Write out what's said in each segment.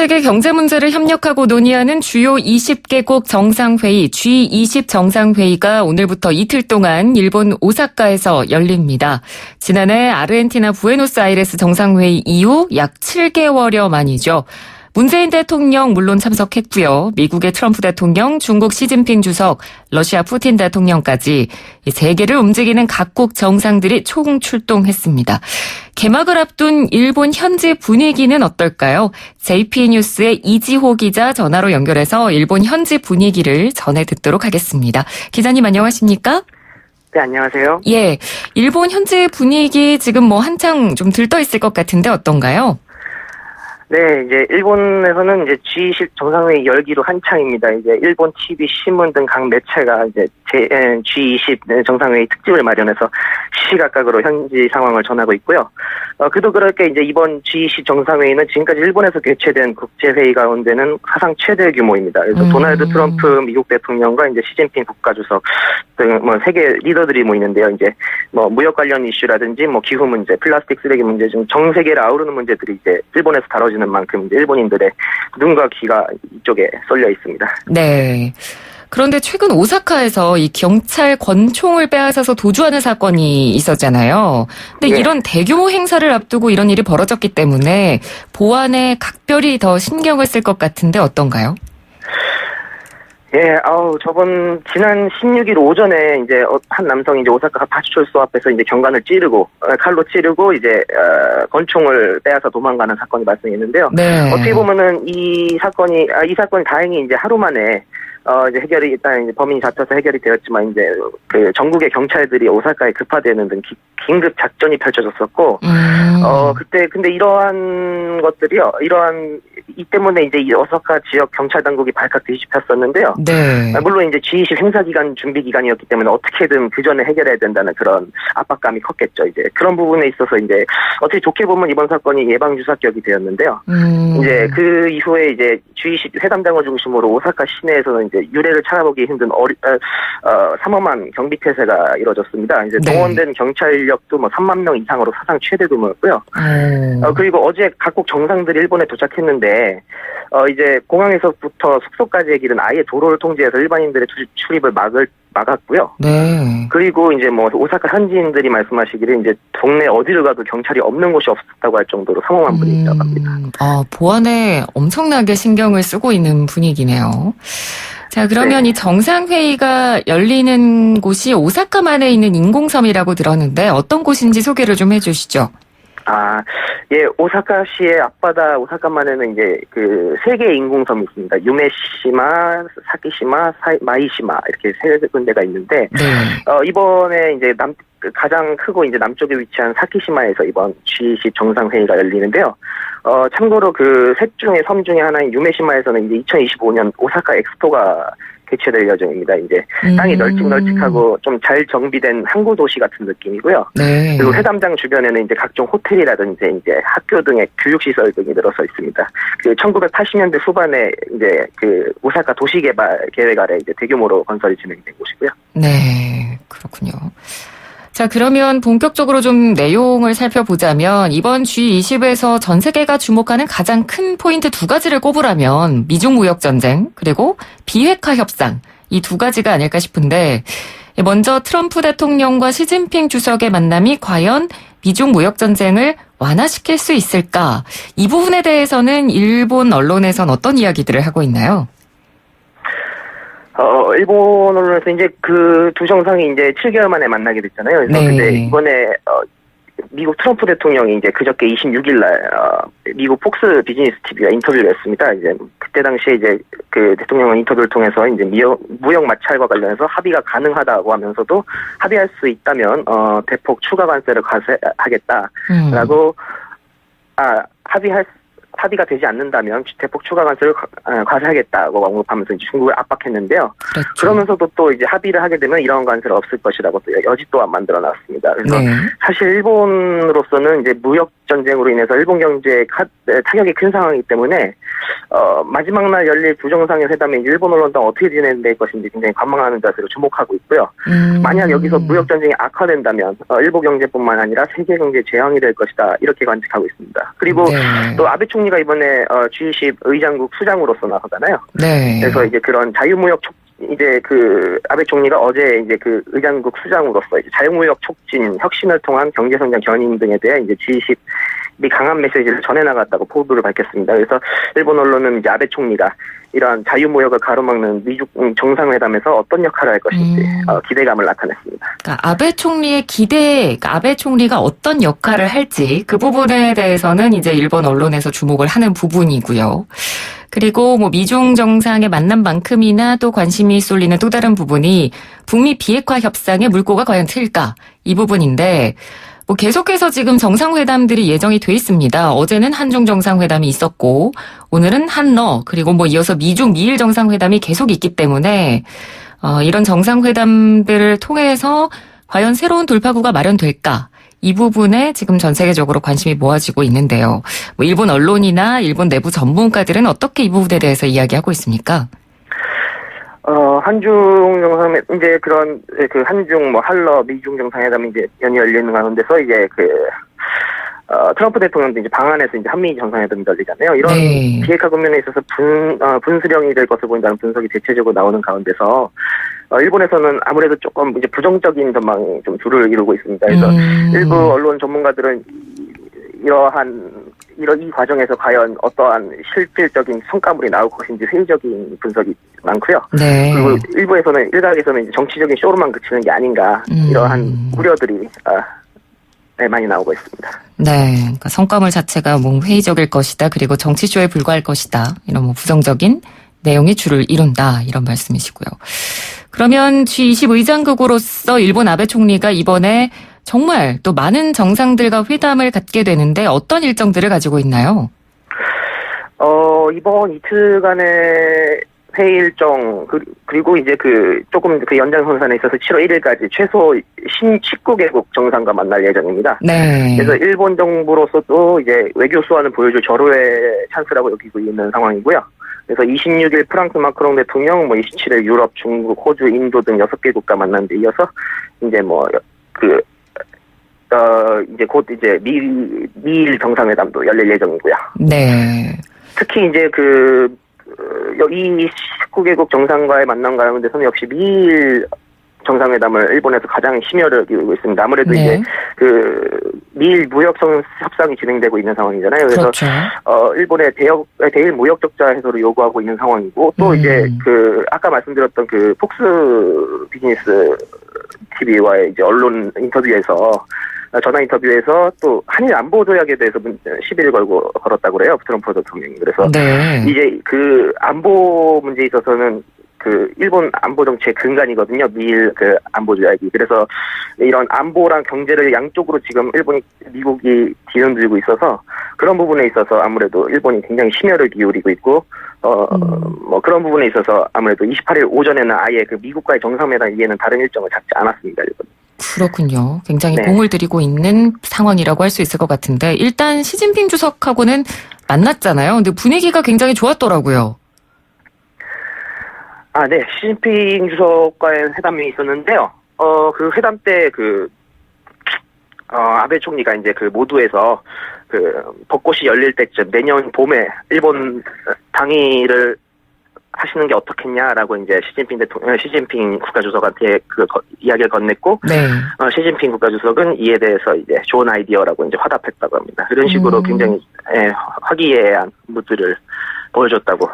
세계 경제 문제를 협력하고 논의하는 주요 20개국 정상회의 G20 정상회의가 오늘부터 이틀 동안 일본 오사카에서 열립니다. 지난해 아르헨티나 부에노스아이레스 정상회의 이후 약 7개월여 만이죠. 문재인 대통령 물론 참석했고요. 미국의 트럼프 대통령, 중국 시진핑 주석, 러시아 푸틴 대통령까지 세계를 움직이는 각국 정상들이 총출동했습니다. 개막을 앞둔 일본 현지 분위기는 어떨까요? JP뉴스의 이지호 기자 전화로 연결해서 일본 현지 분위기를 전해 듣도록 하겠습니다. 기자님 안녕하십니까? 네, 안녕하세요. 예, 일본 현지 분위기 지금 한창 좀 들떠 있을 것 같은데 어떤가요? 네, 이제 일본에서는 이제 G20 정상회의 열기로 한창입니다. 이제 일본 TV, 신문 등 각 매체가 이제 G20 정상회의 특집을 마련해서 시시각각으로 현지 상황을 전하고 있고요. 그도 그렇게 이제 이번 G20 정상회의는 지금까지 일본에서 개최된 국제회의 가운데는 사상 최대 규모입니다. 그래서 도널드 트럼프 미국 대통령과 이제 시진핑 국가주석 등 세계 리더들이 모이는데요. 이제 무역 관련 이슈라든지 기후 문제, 플라스틱 쓰레기 문제 등 전 세계를 아우르는 문제들이 이제 일본에서 다뤄지는 만큼 이제 일본인들의 눈과 귀가 이쪽에 쏠려 있습니다. 네. 그런데 최근 오사카에서 이 경찰 권총을 빼앗아서 도주하는 사건이 있었잖아요. 근데 네. 이런 대규모 행사를 앞두고 이런 일이 벌어졌기 때문에 보안에 각별히 더 신경을 쓸 것 같은데 어떤가요? 예, 지난 16일 오전에 이제 한 남성이 이제 오사카 파주철소 앞에서 이제 경관을 칼로 찌르고 이제 권총을 빼앗아 도망가는 사건이 발생했는데요. 네. 어떻게 보면은 이 사건이 다행히 이제 하루 만에 이제 해결이 일단 이제 범인이 잡혀서 해결이 되었지만 이제 그 전국의 경찰들이 오사카에 급파되는 등 긴급 작전이 펼쳐졌었고 그때 근데 이러한 것들이요. 이 때문에 이제 이 오사카 지역 경찰 당국이 발칵 뒤집혔었는데요. 네. 물론 이제 G20 행사 기간 준비 기간이었기 때문에 어떻게든 그 전에 해결해야 된다는 그런 압박감이 컸겠죠. 이제 그런 부분에 있어서 이제 어떻게 좋게 보면 이번 사건이 예방 주사격이 되었는데요. 이제 그 이후에 이제 G20 회담장을 중심으로 오사카 시내에서는 이제 유례를 찾아보기 힘든 삼엄한 경비 태세가 이루어졌습니다. 이제 네. 동원된 경찰력도 3만 명 이상으로 사상 최대 규모였고요. 그리고 어제 각국 정상들이 일본에 도착했는데 이제 공항에서부터 숙소까지의 길은 아예 도로를 통제해서 일반인들의 출입을 막았고요. 네. 그리고 이제 오사카 현지인들이 말씀하시기를 이제 동네 어디를 가도 경찰이 없는 곳이 없었다고 할 정도로 삼엄한 분위기라고 합니다. 보안에 엄청나게 신경을 쓰고 있는 분위기네요. 자, 그러면 네. 이 정상회의가 열리는 곳이 오사카만에 있는 인공섬이라고 들었는데 어떤 곳인지 소개를 좀 해주시죠. 예, 오사카시의 앞바다 오사카만에는 이제 그 세 개의 인공섬이 있습니다. 유메시마, 사키시마, 마이시마 이렇게 세 군데가 있는데 네. 이번에 이제 가장 크고 이제 남쪽에 위치한 사키시마에서 이번 G20 정상회의가 열리는데요. 참고로 그 셋 중에 섬 중에 하나인 유메시마에서는 이제 2025년 오사카 엑스포가 개최될 예정입니다. 이제 땅이 널찍널찍하고 좀 잘 정비된 항구 도시 같은 느낌이고요. 네. 그리고 회담장 주변에는 이제 각종 호텔이라든지 이제 학교 등의 교육시설 등이 들어서 있습니다. 그 1980년대 후반에 이제 그 오사카 도시개발 계획 아래 이제 대규모로 건설이 진행된 곳이고요. 네, 그렇군요. 자, 그러면 본격적으로 좀 내용을 살펴보자면 이번 G20에서 전 세계가 주목하는 가장 큰 포인트 두 가지를 꼽으라면 미중 무역 전쟁 그리고 비핵화 협상 이 두 가지가 아닐까 싶은데 먼저 트럼프 대통령과 시진핑 주석의 만남이 과연 미중 무역 전쟁을 완화시킬 수 있을까? 이 부분에 대해서는 일본 언론에선 어떤 이야기들을 하고 있나요? 일본 언론에서 이제 그 두 정상이 이제 7개월 만에 만나게 됐잖아요. 그래서 네. 근데 이번에 미국 트럼프 대통령이 이제 그저께 26일 날 미국 폭스 비즈니스 TV와 인터뷰를 했습니다. 이제 그때 당시에 이제 그 대통령은 인터뷰를 통해서 이제 무역 마찰과 관련해서 합의가 가능하다고 하면서도 합의할 수 있다면 대폭 추가 관세를 과세하겠다라고 합의가 되지 않는다면 대폭 추가 관세를 과세하겠다고 언급하면서 이제 중국을 압박했는데요. 그렇죠. 그러면서도 또 이제 합의를 하게 되면 이런 관세는 없을 것이라고 또 여지 또한 만들어 놨습니다. 그래서 네. 사실 일본으로서는 이제 무역 전쟁으로 인해서 일본 경제에 타격이 큰 상황이기 때문에 마지막 날 열릴 부정상회담에 일본 언론도 어떻게 진행될 것인지 굉장히 관망하는 자세로 주목하고 있고요. 만약 여기서 무역 전쟁이 악화된다면 일본 경제뿐만 아니라 세계 경제에 재앙이 될 것이다 이렇게 관측하고 있습니다. 그리고 또 아베 총리가 이번에 G20 의장국 수장으로서 나서잖아요. 네. 그래서 이제 그런 자유무역 이제 그 아베 총리가 어제 이제 그 의장국 수장으로서 이제 자유무역 촉진, 혁신을 통한 경제성장 견인 등에 대해 이제 G20이 강한 메시지를 전해 나갔다고 포부를 밝혔습니다. 그래서 일본 언론은 이제 아베 총리가 이러한 자유무역을 가로막는 미중 정상회담에서 어떤 역할을 할 것인지 기대감을 나타냈습니다. 그러니까 아베 총리의 그러니까 아베 총리가 어떤 역할을 할지 그 부분에 대해서는 이제 일본 언론에서 주목을 하는 부분이고요. 그리고 뭐 미중 정상의 만남만큼이나 또 관심이 쏠리는 또 다른 부분이 북미 비핵화 협상의 물꼬가 과연 틀까 이 부분인데 뭐 계속해서 지금 정상회담들이 예정이 돼 있습니다. 어제는 한중 정상회담이 있었고 오늘은 한러 그리고 뭐 이어서 미중 미일 정상회담이 계속 있기 때문에 이런 정상회담들을 통해서 과연 새로운 돌파구가 마련될까? 이 부분에 지금 전 세계적으로 관심이 모아지고 있는데요. 뭐 일본 언론이나 일본 내부 전문가들은 어떻게 이 부분에 대해서 이야기하고 있습니까? 한중 정상 이제 그런 그 한중 뭐 한러 미중 정상회담이 이제 연이 열리는 가운데서 이제 트럼프 대통령도 이제 방한해서 이제 한미 정상회담이 열리잖아요. 이런 비핵화 국면에 있어서 분수령이 될 것을 보인다는 분석이 대체적으로 나오는 가운데서 일본에서는 아무래도 조금 이제 부정적인 전망이 좀 줄을 이루고 있습니다. 그래서 일부 언론 전문가들은 이 과정에서 과연 어떠한 실질적인 성과물이 나올 것인지 회의적인 분석이 많고요. 네. 그리고 일각에서는 이제 정치적인 쇼로만 그치는 게 아닌가 이러한 우려들이 많이 나오고 있습니다. 네, 그러니까 성과물 자체가 뭐 회의적일 것이다. 그리고 정치쇼에 불과할 것이다. 이런 뭐 부정적인 내용이 줄을 이룬다. 이런 말씀이시고요. 그러면 G20 의장국으로서 일본 아베 총리가 이번에 정말 또 많은 정상들과 회담을 갖게 되는데 어떤 일정들을 가지고 있나요? 이번 이틀간의 회의 일정 그리고 이제 조금 연장선상에 있어서 7월 1일까지 최소 19개국 정상과 만날 예정입니다. 네. 그래서 일본 정부로서도 이제 외교 수완을 보여줄 절호의 찬스라고 여기고 있는 상황이고요. 그래서 26일 프랑스 마크롱 대통령, 27일 유럽, 중국, 호주, 인도 등 6개국과 만난 데 이어서 이제 이제 곧 이제 미일 정상회담도 열릴 예정이고요. 네. 특히 이제 이 19개국 정상과의 만남 가운데서는 역시 미일 정상회담을 일본에서 가장 심혈을 기울이고 있습니다. 아무래도 이제 미일 무역 협상이 진행되고 있는 상황이잖아요. 그래서 그렇죠. 일본의 대일 무역 적자 해소를 요구하고 있는 상황이고 또 이제 아까 말씀드렸던 폭스 비즈니스 TV와의 이제 언론 인터뷰에서 전화 인터뷰에서 또 한일 안보 조약에 대해서 시비를 걸었다고 그래요. 트럼프 대통령이. 그래서 이제 안보 문제에 있어서는 일본 안보 정책 근간이거든요. 미일 안보 조약이. 그래서 이런 안보랑 경제를 양쪽으로 지금 미국이 뒤흔들고 있어서 그런 부분에 있어서 아무래도 일본이 굉장히 심혈을 기울이고 있고 그런 부분에 있어서 아무래도 28일 오전에는 아예 미국과의 정상회담 이외에는 다른 일정을 잡지 않았습니다. 일본. 그렇군요. 굉장히 공을 들이고 있는 상황이라고 할 수 있을 것 같은데 일단 시진핑 주석하고는 만났잖아요. 근데 분위기가 굉장히 좋았더라고요. 네. 시진핑 주석과의 회담이 있었는데요. 그 회담 때 아베 총리가 이제 모두에서 벚꽃이 열릴 때쯤 내년 봄에 일본 당일을 하시는 게 어떻겠냐라고 이제 시진핑 국가주석한테 이야기를 건넸고, 시진핑 국가주석은 이에 대해서 이제 좋은 아이디어라고 이제 화답했다고 합니다. 이런 식으로 굉장히 화기애애한 무드를 보여줬다고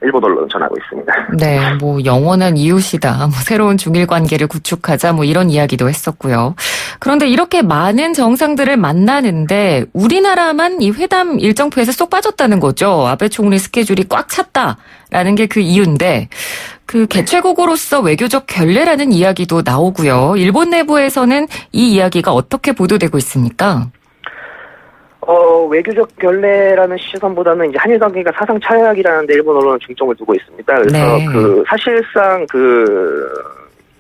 일본 언론 전하고 있습니다. 네, 영원한 이웃이다. 새로운 중일 관계를 구축하자. 이런 이야기도 했었고요. 그런데 이렇게 많은 정상들을 만나는데 우리나라만 이 회담 일정표에서 쏙 빠졌다는 거죠. 아베 총리 스케줄이 꽉 찼다라는 게 그 이유인데 개최국으로서 외교적 결례라는 이야기도 나오고요. 일본 내부에서는 이 이야기가 어떻게 보도되고 있습니까? 외교적 결례라는 시선보다는 이제 한일 관계가 사상 차약이라는 데 일본 언론은 중점을 두고 있습니다. 그래서 사실상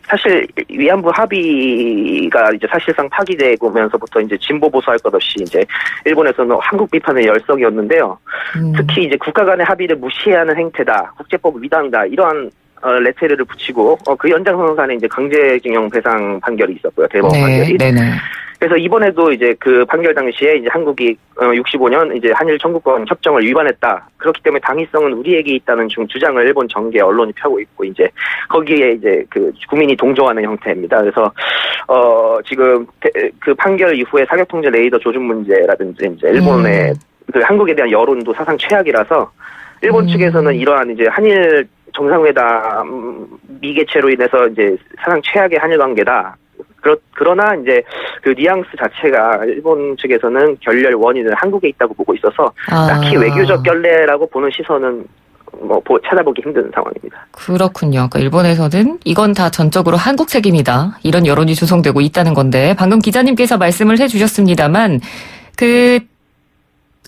사실 위안부 합의가 이제 사실상 파기되면서부터 이제 진보 보수할 것 없이 이제 일본에서는 한국 비판의 열성이었는데요. 특히 이제 국가 간의 합의를 무시하는 행태다, 국제법 위반이다 이러한 레테르를 붙이고 그 연장선상에 이제 강제징용 배상 판결이 있었고요. 대법원 판결이. 네네. 그래서 이번에도 이제 그 판결 당시에 이제 한국이 65년 이제 한일 청구권 협정을 위반했다. 그렇기 때문에 당위성은 우리에게 있다는 주장을 일본 정계 언론이 펴고 있고 이제 거기에 이제 그 국민이 동조하는 형태입니다. 그래서 지금 그 판결 이후에 사격 통제 레이더 조준 문제라든지 이제 일본의 그 한국에 대한 여론도 사상 최악이라서 일본 측에서는 이러한 이제 한일 정상회담 미개최로 인해서 이제 사상 최악의 한일 관계다. 그러나 이제 그 뉘앙스 자체가 일본 측에서는 결렬 원인은 한국에 있다고 보고 있어서 딱히 외교적 결례라고 보는 시선은 뭐 찾아보기 힘든 상황입니다. 그렇군요. 그러니까 일본에서는 이건 다 전적으로 한국 책임이다. 이런 여론이 조성되고 있다는 건데 방금 기자님께서 말씀을 해주셨습니다만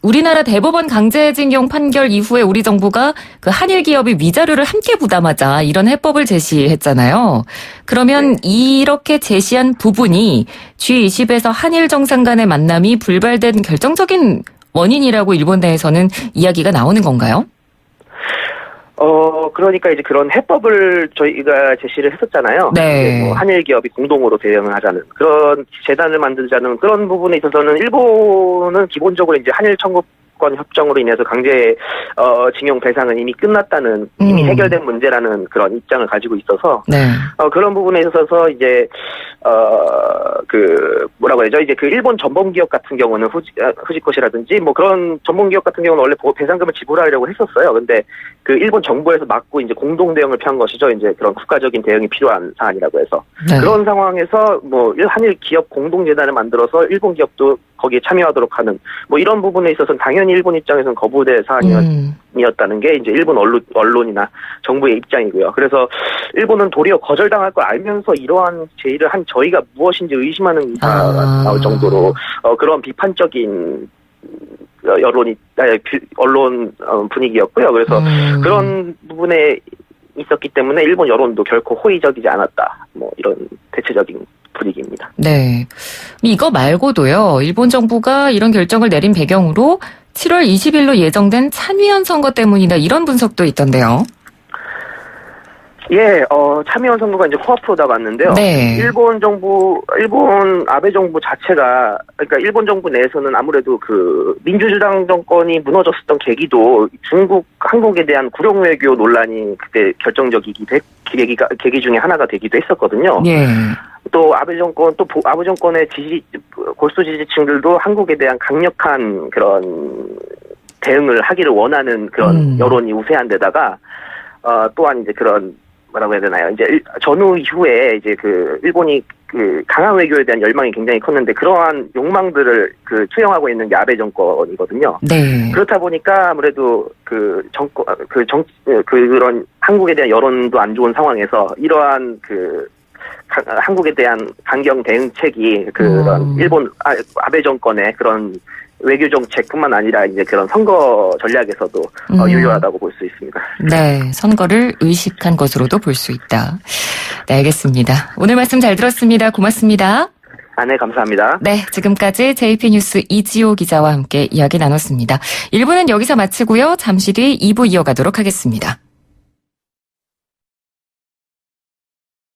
우리나라 대법원 강제징용 판결 이후에 우리 정부가 그 한일 기업이 위자료를 함께 부담하자 이런 해법을 제시했잖아요. 그러면 이렇게 제시한 부분이 G20에서 한일 정상 간의 만남이 불발된 결정적인 원인이라고 일본 내에서는 이야기가 나오는 건가요? 그러니까 이제 그런 해법을 저희가 제시를 했었잖아요. 네. 뭐 한일 기업이 공동으로 대응을 하자는 그런 재단을 만들자는 그런 부분에 있어서는 일본은 기본적으로 이제 한일 청구권 협정으로 인해서 강제 징용 배상은 이미 끝났다는 이미 해결된 문제라는 그런 입장을 가지고 있어서 네. 그런 부분에 있어서 이제 그 뭐라고 해야죠? 이제 그 일본 전범 기업 같은 경우는 후지코시라든지 뭐 그런 전범 기업 같은 경우는 원래 배상금을 지불하려고 했었어요. 근데 그 일본 정부에서 막고 이제 공동 대응을 펴한 것이죠. 이제 그런 국가적인 대응이 필요한 사안이라고 해서 네. 그런 상황에서 뭐 한일 기업 공동 재단을 만들어서 일본 기업도 거기에 참여하도록 하는 뭐 이런 부분에 있어서는 당연히 일본 입장에서는 거부될 사안이었다는 게 이제 일본 언론이나 정부의 입장이고요. 그래서 일본은 도리어 거절당할 걸 알면서 이러한 제의를 한 저희가 무엇인지 의심하는 의사가 나올 정도로 그런 비판적인 언론 분위기였고요. 그래서 그런 부분에 있었기 때문에 일본 여론도 결코 호의적이지 않았다. 뭐 이런 대체적인 분위기입니다. 네. 이거 말고도요. 일본 정부가 이런 결정을 내린 배경으로 7월 20일로 예정된参議院 선거 때문이다. 이런 분석도 있던데요. 예, 참의원 선거가 이제 코앞으로 다가왔는데요. 네. 일본 아베 정부 자체가, 그러니까 일본 정부 내에서는 아무래도 그 민주주당 정권이 무너졌었던 계기도 한국에 대한 구령 외교 논란이 그때 계기 중에 하나가 되기도 했었거든요. 예. 또 아베 정권의 골수 지지층들도 한국에 대한 강력한 그런 대응을 하기를 원하는 그런 여론이 우세한 데다가, 또한 이제 그런 뭐라고 해야 되나요? 이제 전후 이후에 이제 그 일본이 그 강한 외교에 대한 열망이 굉장히 컸는데 그러한 욕망들을 그 투영하고 있는 게 아베 정권이거든요. 네. 그렇다 보니까 아무래도 그런 한국에 대한 여론도 안 좋은 상황에서 이러한 한국에 대한 강경 대응책이 그런 일본 아베 정권의 그런 외교 정책뿐만 아니라 이제 그런 선거 전략에서도 유효하다고 볼 수 있습니다. 네, 선거를 의식한 것으로도 볼 수 있다. 네, 알겠습니다. 오늘 말씀 잘 들었습니다. 고맙습니다. 네, 감사합니다. 네, 지금까지 JP뉴스 이지호 기자와 함께 이야기 나눴습니다. 1부는 여기서 마치고요. 잠시 뒤 2부 이어가도록 하겠습니다.